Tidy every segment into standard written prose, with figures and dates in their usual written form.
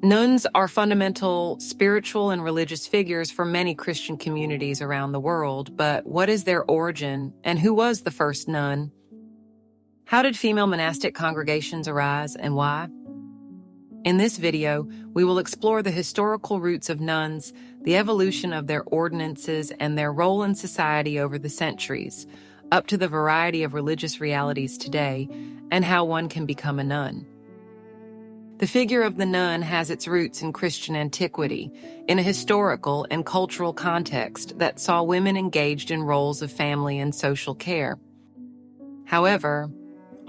Nuns are fundamental spiritual and religious figures for many Christian communities around the world, but what is their origin, and who was the first nun? How did female monastic congregations arise, and why? In this video, we will explore the historical roots of nuns, the evolution of their ordinances, and their role in society over the centuries, up to the variety of religious realities today, and how one can become a nun. The figure of the nun has its roots in Christian antiquity, in a historical and cultural context that saw women engaged in roles of family and social care. However,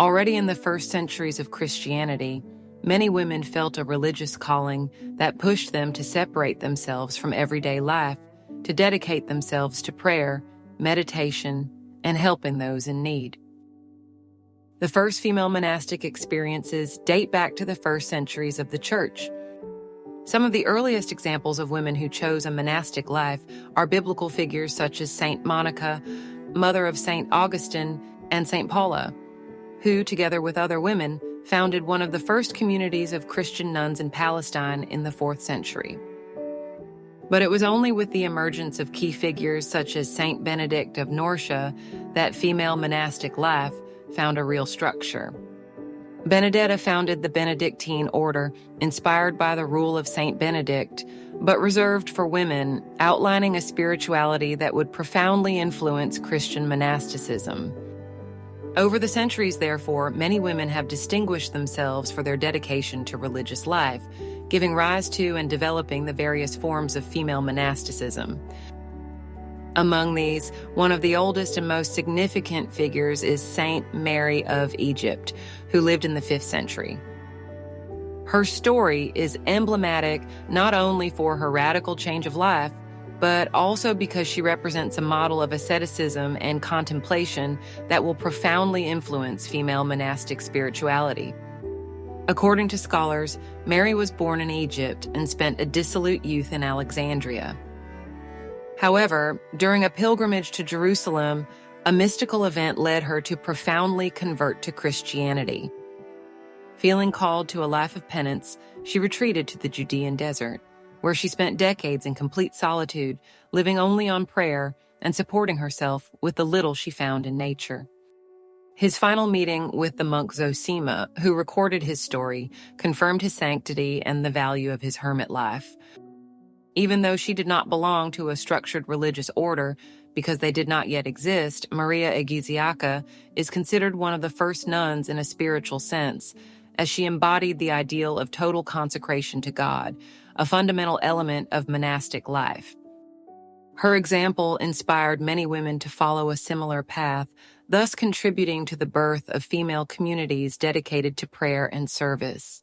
already in the first centuries of Christianity, many women felt a religious calling that pushed them to separate themselves from everyday life, to dedicate themselves to prayer, meditation, and helping those in need. The first female monastic experiences date back to the first centuries of the Church. Some of the earliest examples of women who chose a monastic life are biblical figures such as Saint Monica, mother of Saint Augustine, and Saint Paula, who, together with other women, founded one of the first communities of Christian nuns in Palestine in the 4th century. But it was only with the emergence of key figures such as Saint Benedict of Norcia that female monastic life found a real structure. Benedetta founded the Benedictine order, inspired by the rule of Saint Benedict, but reserved for women, outlining a spirituality that would profoundly influence Christian monasticism. Over the centuries, therefore, many women have distinguished themselves for their dedication to religious life, giving rise to and developing the various forms of female monasticism. Among these, one of the oldest and most significant figures is Saint Mary of Egypt, who lived in the 5th century. Her story is emblematic not only for her radical change of life, but also because she represents a model of asceticism and contemplation that will profoundly influence female monastic spirituality. According to scholars, Mary was born in Egypt and spent a dissolute youth in Alexandria. However, during a pilgrimage to Jerusalem, a mystical event led her to profoundly convert to Christianity. Feeling called to a life of penance, she retreated to the Judean desert, where she spent decades in complete solitude, living only on prayer and supporting herself with the little she found in nature. His final meeting with the monk Zosima, who recorded his story, confirmed his sanctity and the value of his hermit life. Even though she did not belong to a structured religious order, because they did not yet exist, Maria Egiziaca is considered one of the first nuns in a spiritual sense, as she embodied the ideal of total consecration to God, a fundamental element of monastic life. Her example inspired many women to follow a similar path, thus contributing to the birth of female communities dedicated to prayer and service.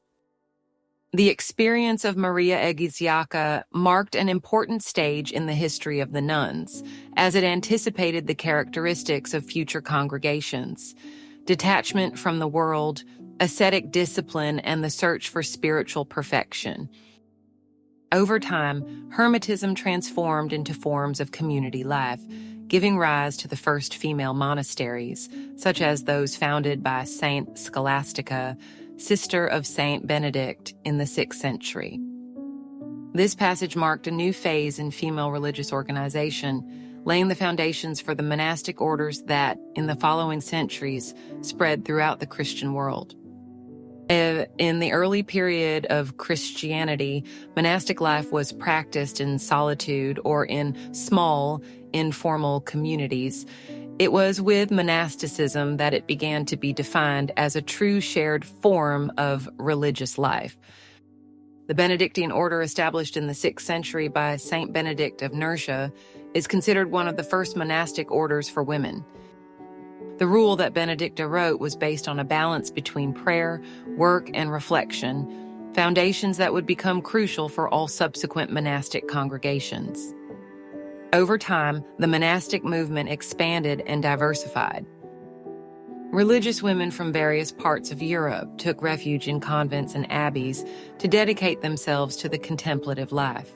The experience of Maria Egiziaca marked an important stage in the history of the nuns, as it anticipated the characteristics of future congregations: detachment from the world, ascetic discipline, and the search for spiritual perfection. Over time, hermetism transformed into forms of community life, giving rise to the first female monasteries, such as those founded by Saint Scholastica, sister of Saint Benedict, in the 6th century. This passage marked a new phase in female religious organization, laying the foundations for the monastic orders that, in the following centuries, spread throughout the Christian world. In the early period of Christianity, monastic life was practiced in solitude or in small, informal communities. It was with monasticism that it began to be defined as a true shared form of religious life. The Benedictine order, established in the 6th century by Saint Benedict of Norcia, is considered one of the first monastic orders for women. The rule that Benedicta wrote was based on a balance between prayer, work, and reflection, foundations that would become crucial for all subsequent monastic congregations. Over time, the monastic movement expanded and diversified. Religious women from various parts of Europe took refuge in convents and abbeys to dedicate themselves to the contemplative life.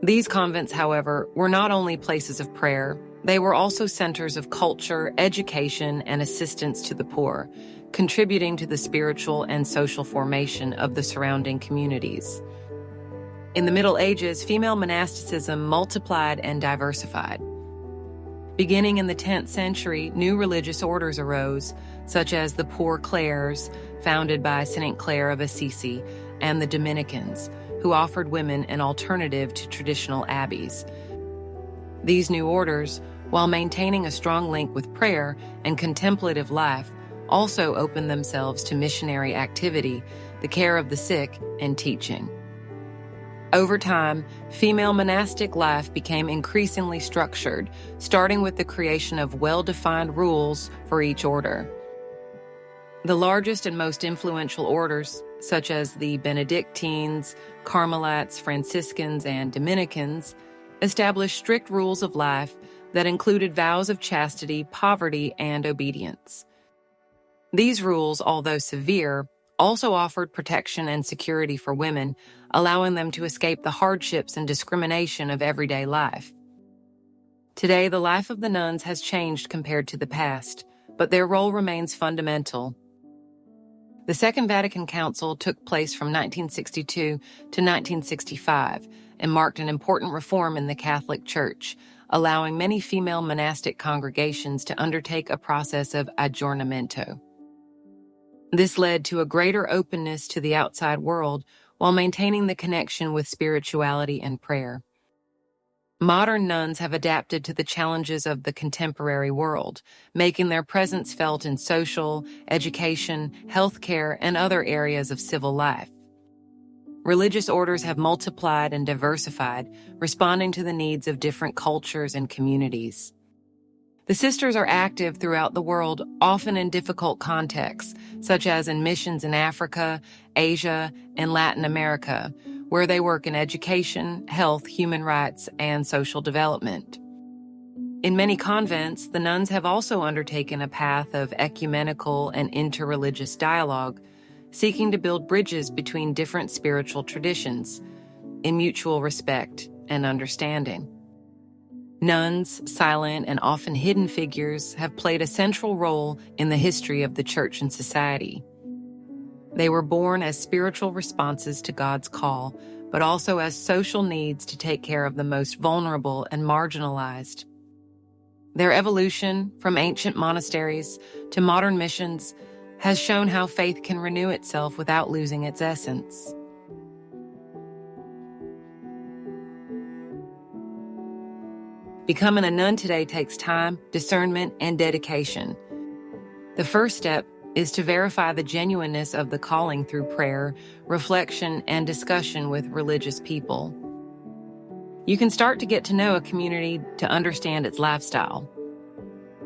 These convents, however, were not only places of prayer, they were also centers of culture, education, and assistance to the poor, contributing to the spiritual and social formation of the surrounding communities. In the Middle Ages, female monasticism multiplied and diversified. Beginning in the 10th century, new religious orders arose, such as the Poor Clares, founded by Saint Clare of Assisi, and the Dominicans, who offered women an alternative to traditional abbeys. These new orders, while maintaining a strong link with prayer and contemplative life, also opened themselves to missionary activity, the care of the sick, and teaching. Over time, female monastic life became increasingly structured, starting with the creation of well-defined rules for each order. The largest and most influential orders, such as the Benedictines, Carmelites, Franciscans, and Dominicans, established strict rules of life that included vows of chastity, poverty, and obedience. These rules, although severe, also offered protection and security for women, allowing them to escape the hardships and discrimination of everyday life. Today, the life of the nuns has changed compared to the past, but their role remains fundamental. The Second Vatican Council took place from 1962 to 1965 and marked an important reform in the Catholic Church, allowing many female monastic congregations to undertake a process of aggiornamento. This led to a greater openness to the outside world while maintaining the connection with spirituality and prayer. Modern nuns have adapted to the challenges of the contemporary world, making their presence felt in social, education, healthcare, and other areas of civil life. Religious orders have multiplied and diversified, responding to the needs of different cultures and communities. The sisters are active throughout the world, often in difficult contexts, such as in missions in Africa, Asia, and Latin America, where they work in education, health, human rights, and social development. In many convents, the nuns have also undertaken a path of ecumenical and interreligious dialogue, seeking to build bridges between different spiritual traditions, in mutual respect and understanding. Nuns, silent and often hidden figures, have played a central role in the history of the Church and society. They were born as spiritual responses to God's call, but also as social needs to take care of the most vulnerable and marginalized. Their evolution, from ancient monasteries to modern missions, has shown how faith can renew itself without losing its essence. Becoming a nun today takes time, discernment, and dedication. The first step is to verify the genuineness of the calling through prayer, reflection, and discussion with religious people. You can start to get to know a community to understand its lifestyle.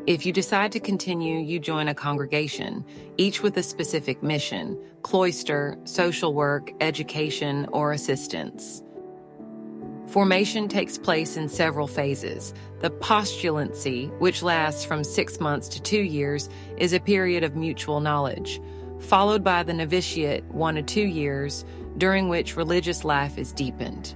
If you decide to continue, you join a congregation, each with a specific mission: cloister, social work, education, or assistance. Formation takes place in several phases. The postulancy, which lasts from 6 months to 2 years, is a period of mutual knowledge, followed by the novitiate, 1 to 2 years, during which religious life is deepened.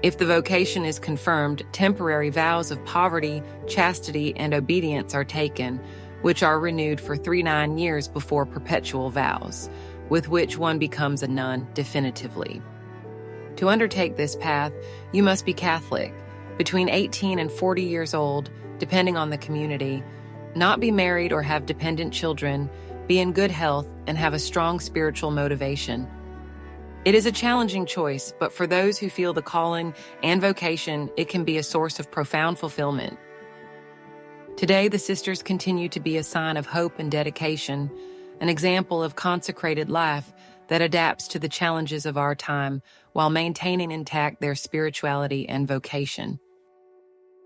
If the vocation is confirmed, temporary vows of poverty, chastity, and obedience are taken, which are renewed for 3-9 years before perpetual vows, with which one becomes a nun definitively. To undertake this path, you must be Catholic, between 18 and 40 years old, depending on the community, not be married or have dependent children, be in good health, and have a strong spiritual motivation. It is a challenging choice, but for those who feel the calling and vocation, it can be a source of profound fulfillment. Today, the sisters continue to be a sign of hope and dedication, an example of consecrated life that adapts to the challenges of our time while maintaining intact their spirituality and vocation.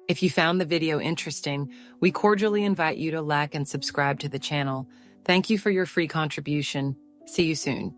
If you found the video interesting, we cordially invite you to like and subscribe to the channel. Thank you for your free contribution. See you soon.